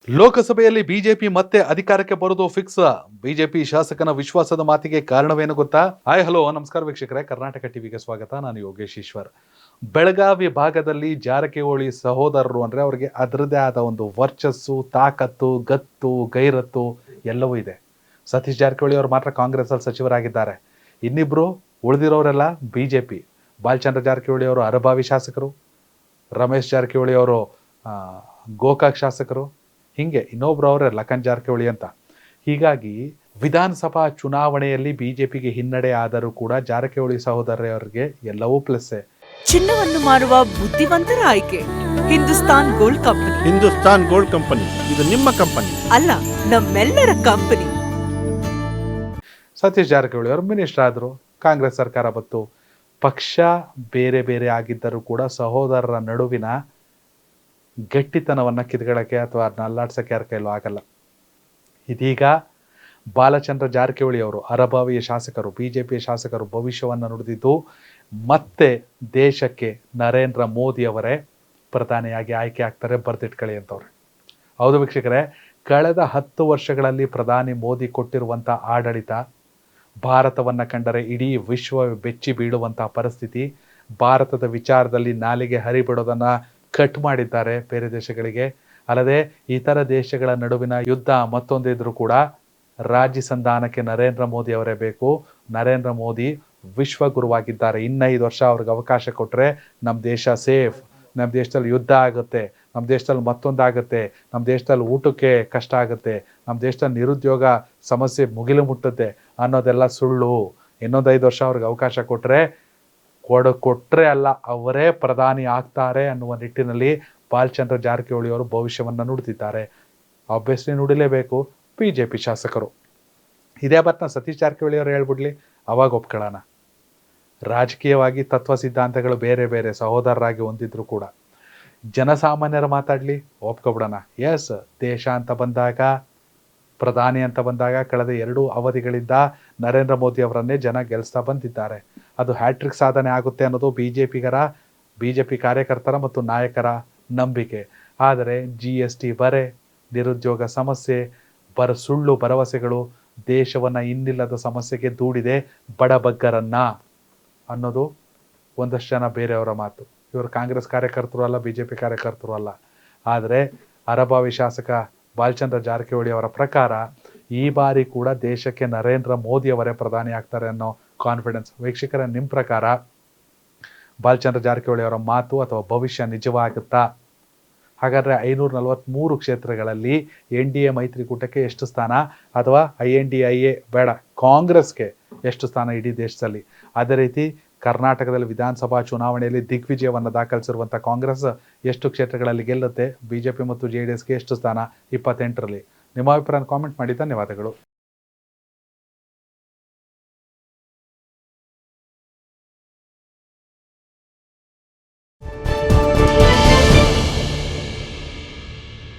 ಲೋಕಸಭೆಯಲ್ಲಿ ಬಿಜೆಪಿ ಮತ್ತೆ ಅಧಿಕಾರಕ್ಕೆ ಬರೋದು ಫಿಕ್ಸ್. ಬಿಜೆಪಿ ಶಾಸಕನ ವಿಶ್ವಾಸದ ಮಾತಿಗೆ ಕಾರಣವೇನು ಗೊತ್ತಾ? ಹಾಯ್ ಹಲೋ ನಮಸ್ಕಾರ ವೀಕ್ಷಕರೇ, ಕರ್ನಾಟಕ ಟಿವಿಗೆ ಸ್ವಾಗತ. ನಾನು ಯೋಗೇಶ್ ಈಶ್ವರ್. ಬೆಳಗಾವಿ ಭಾಗದಲ್ಲಿ ಜಾರಕಿಹೊಳಿ ಸಹೋದರರು ಅಂದ್ರೆ ಅವರಿಗೆ ಅದರದೇ ಆದ ಒಂದು ವರ್ಚಸ್ಸು, ತಾಕತ್ತು, ಗತ್ತು, ಗೈರತ್ತು ಎಲ್ಲವೂ ಇದೆ. ಸತೀಶ್ ಜಾರಕಿಹೊಳಿ ಅವರು ಮಾತ್ರ ಕಾಂಗ್ರೆಸ್ ಅಲ್ಲಿ ಸಚಿವರಾಗಿದ್ದಾರೆ. ಇನ್ನಿಬ್ರು ಉಳಿದಿರೋರೆಲ್ಲ ಬಿಜೆಪಿ. ಬಾಲಚಂದ್ರ ಜಾರಕಿಹೊಳಿ ಅವರು ಅರಭಾವಿ ಶಾಸಕರು, ರಮೇಶ್ ಜಾರಕಿಹೊಳಿ ಅವರು ಗೋಕಾಕ್ ಶಾಸಕರು, ಹಿಂಗೆ ಇನ್ನೊಬ್ರು ಅವರೇ ಲಖನ್ ಜಾರಕಿಹೊಳಿ ಅಂತ. ಹೀಗಾಗಿ ವಿಧಾನಸಭಾ ಚುನಾವಣೆಯಲ್ಲಿ ಬಿಜೆಪಿಗೆ ಹಿನ್ನಡೆ ಆದರೂ ಕೂಡ ಜಾರಕಿಹೊಳಿ ಸಹೋದರರಿಗೆ ಎಲ್ಲವೂ ಪ್ಲಸ್ಸೇ. ಚಿನ್ನವನ್ನು ಮಾರುವ ಬುದ್ಧಿವಂತರ ಆಯ್ಕೆ Hindustan gold company. Hindustan gold company ಇದು ನಿಮ್ಮ ಕಂಪನಿ ಅಲ್ಲ, ನಮ್ಮೆಲ್ಲರ ಕಂಪನಿ. ಸತೀಶ್ ಜಾರಕಿಹೊಳಿ ಅವರು ಮಿನಿಸ್ಟರ್ ಆದರು, ಕಾಂಗ್ರೆಸ್ ಸರ್ಕಾರ ಬಂತು. ಪಕ್ಷ ಬೇರೆ ಬೇರೆ ಆಗಿದ್ದರೂ ಕೂಡ ಸಹೋದರರ ನಡುವಿನ ಗಟ್ಟಿತನವನ್ನು ಕಿತ್ಕೊಳ್ಳೋಕ್ಕೆ ಅಥವಾ ಅದನ್ನ ಅಲ್ಲಾಡ್ಸೋಕ್ಕೆ ಯಾರ ಕೈಲೂ ಆಗಲ್ಲ. ಇದೀಗ ಬಾಲಚಂದ್ರ ಜಾರಕಿಹೊಳಿ ಅವರು ಅರಭಾವಿಯ ಶಾಸಕರು, ಬಿಜೆಪಿಯ ಶಾಸಕರು ಭವಿಷ್ಯವನ್ನು ನುಡಿದಿದ್ದು ಮತ್ತೆ ದೇಶಕ್ಕೆ ನರೇಂದ್ರ ಮೋದಿ ಅವರೇ ಪ್ರಧಾನಿಯಾಗಿ ಆಯ್ಕೆ ಆಗ್ತಾರೆ, ಬರ್ದಿಟ್ಕೊಳ್ಳಿ ಅಂತವ್ರೆ. ಹೌದು ವೀಕ್ಷಕರೇ, ಕಳೆದ 10 ವರ್ಷಗಳಲ್ಲಿ ಪ್ರಧಾನಿ ಮೋದಿ ಕೊಟ್ಟಿರುವಂಥ ಆಡಳಿತ ಭಾರತವನ್ನು ಕಂಡರೆ ಇಡೀ ವಿಶ್ವ ಬೆಚ್ಚಿ ಬೀಳುವಂತಹ ಪರಿಸ್ಥಿತಿ. ಭಾರತದ ವಿಚಾರದಲ್ಲಿ ನಾಲಿಗೆ ಹರಿಬಿಡೋದನ್ನು ಕಟ್ ಮಾಡಿದ್ದಾರೆ ಬೇರೆ ದೇಶಗಳಿಗೆ. ಅಲ್ಲದೆ ಇತರ ದೇಶಗಳ ನಡುವಿನ ಯುದ್ಧ ಮತ್ತೊಂದಿದ್ರು ಕೂಡ ರಾಜ್ಯ ಸಂಧಾನಕ್ಕೆ ನರೇಂದ್ರ ಮೋದಿ ಅವರೇ ಬೇಕು. ನರೇಂದ್ರ ಮೋದಿ ವಿಶ್ವಗುರುವಾಗಿದ್ದಾರೆ. 5 ವರ್ಷ ಅವ್ರಿಗೆ ಅವಕಾಶ ಕೊಟ್ಟರೆ ನಮ್ಮ ದೇಶ ಸೇಫ್, ನಮ್ಮ ದೇಶದಲ್ಲಿ ಯುದ್ಧ ಆಗುತ್ತೆ, ನಮ್ಮ ದೇಶದಲ್ಲಿ ಮತ್ತೊಂದಾಗುತ್ತೆ, ನಮ್ಮ ದೇಶದಲ್ಲಿ ಊಟಕ್ಕೆ ಕಷ್ಟ ಆಗುತ್ತೆ, ನಮ್ಮ ದೇಶದಲ್ಲಿ ನಿರುದ್ಯೋಗ ಸಮಸ್ಯೆ ಮುಗಿಲು ಮುಟ್ಟುತ್ತೆ ಅನ್ನೋದೆಲ್ಲ ಸುಳ್ಳು. ಇನ್ನೊಂದು 5 ವರ್ಷ ಅವ್ರಿಗೆ ಅವಕಾಶ ಕೊಟ್ಟರೆ ಅಲ್ಲ, ಅವರೇ ಪ್ರಧಾನಿ ಆಗ್ತಾರೆ ಅನ್ನುವ ನಿಟ್ಟಿನಲ್ಲಿ ಬಾಲಚಂದ್ರ ಜಾರಕಿಹೊಳಿ ಅವರು ಭವಿಷ್ಯವನ್ನು ನುಡಿದಿದ್ದಾರೆ. ಆಬ್ವಿಯಸ್ಲಿ ನುಡಿಲೇಬೇಕು ಬಿಜೆಪಿ ಶಾಸಕರು. ಇದೇ ಮಾತನ್ನ ಸತೀಶ್ ಜಾರಕಿಹೊಳಿ ಅವರು ಹೇಳ್ಬಿಡ್ಲಿ, ಅವಾಗ ಒಪ್ಕೊಳ್ಳೋಣ. ರಾಜಕೀಯವಾಗಿ ತತ್ವ ಸಿದ್ಧಾಂತಗಳು ಬೇರೆ ಬೇರೆ ಸಹೋದರರಾಗಿ ಹೊಂದಿದ್ರು ಕೂಡ ಜನಸಾಮಾನ್ಯರ ಮಾತಾಡಲಿ, ಒಪ್ಕೊಬಿಡೋಣ. ಎಸ್, ದೇಶ ಅಂತ ಬಂದಾಗ, ಪ್ರಧಾನಿ ಅಂತ ಬಂದಾಗ ಕಳೆದ 2 ಅವಧಿಗಳಿಂದ ನರೇಂದ್ರ ಮೋದಿ ಅವರನ್ನೇ ಜನ ಗೆಲ್ಲಿಸ್ತಾ ಬಂದಿದ್ದಾರೆ. ಅದು ಹ್ಯಾಟ್ರಿಕ್ ಸಾಧನೆ ಆಗುತ್ತೆ ಅನ್ನೋದು ಬಿಜೆಪಿ ಕಾರ್ಯಕರ್ತರ ಮತ್ತು ನಾಯಕರ ನಂಬಿಕೆ. ಆದರೆ GST ಬರೆ, ನಿರುದ್ಯೋಗ ಸಮಸ್ಯೆ, ಸುಳ್ಳು ಭರವಸೆಗಳು ದೇಶವನ್ನು ಇನ್ನಿಲ್ಲದ ಸಮಸ್ಯೆಗೆ ದೂಡಿದೆ, ಬಡಬಗ್ಗರನ್ನ ಅನ್ನೋದು ಒಂದಷ್ಟು ಜನ ಬೇರೆಯವರ ಮಾತು. ಇವರು ಕಾಂಗ್ರೆಸ್ ಕಾರ್ಯಕರ್ತರು ಅಲ್ಲ, ಬಿಜೆಪಿ ಕಾರ್ಯಕರ್ತರು ಅಲ್ಲ. ಆದರೆ ಅರಭಾವಿ ಶಾಸಕ ಬಾಲಚಂದ್ರ ಜಾರಕಿಹೊಳಿ ಅವರ ಪ್ರಕಾರ ಈ ಬಾರಿ ಕೂಡ ದೇಶಕ್ಕೆ ನರೇಂದ್ರ ಮೋದಿ ಅವರೇ ಪ್ರಧಾನಿ ಆಗ್ತಾರೆ ಅನ್ನೋ ಕಾನ್ಫಿಡೆನ್ಸ್. ವೀಕ್ಷಕರ, ನಿಮ್ಮ ಪ್ರಕಾರ ಬಾಲಚಂದ್ರ ಜಾರಕಿಹೊಳಿ ಅವರ ಮಾತು ಅಥವಾ ಭವಿಷ್ಯ ನಿಜವಾಗುತ್ತಾ? ಹಾಗಾದರೆ 543 ಕ್ಷೇತ್ರಗಳಲ್ಲಿ NDA ಮೈತ್ರಿಕೂಟಕ್ಕೆ ಎಷ್ಟು ಸ್ಥಾನ, ಅಥವಾ INDIA ಬೇಡ ಕಾಂಗ್ರೆಸ್ಗೆ ಎಷ್ಟು ಸ್ಥಾನ ಇಡೀ ದೇಶದಲ್ಲಿ? ಅದೇ ರೀತಿ ಕರ್ನಾಟಕದಲ್ಲಿ ವಿಧಾನಸಭಾ ಚುನಾವಣೆಯಲ್ಲಿ ದಿಗ್ವಿಜಯವನ್ನು ದಾಖಲಿಸಿರುವಂಥ ಕಾಂಗ್ರೆಸ್ ಎಷ್ಟು ಕ್ಷೇತ್ರಗಳಲ್ಲಿ ಗೆಲ್ಲುತ್ತೆ? ಬಿಜೆಪಿ ಮತ್ತು JDSಗೆ ಎಷ್ಟು ಸ್ಥಾನ 28ರಲ್ಲಿ? ನಿಮ್ಮ ಅಭಿಪ್ರಾಯ ಕಾಮೆಂಟ್ ಮಾಡಿ. ಧನ್ಯವಾದಗಳು.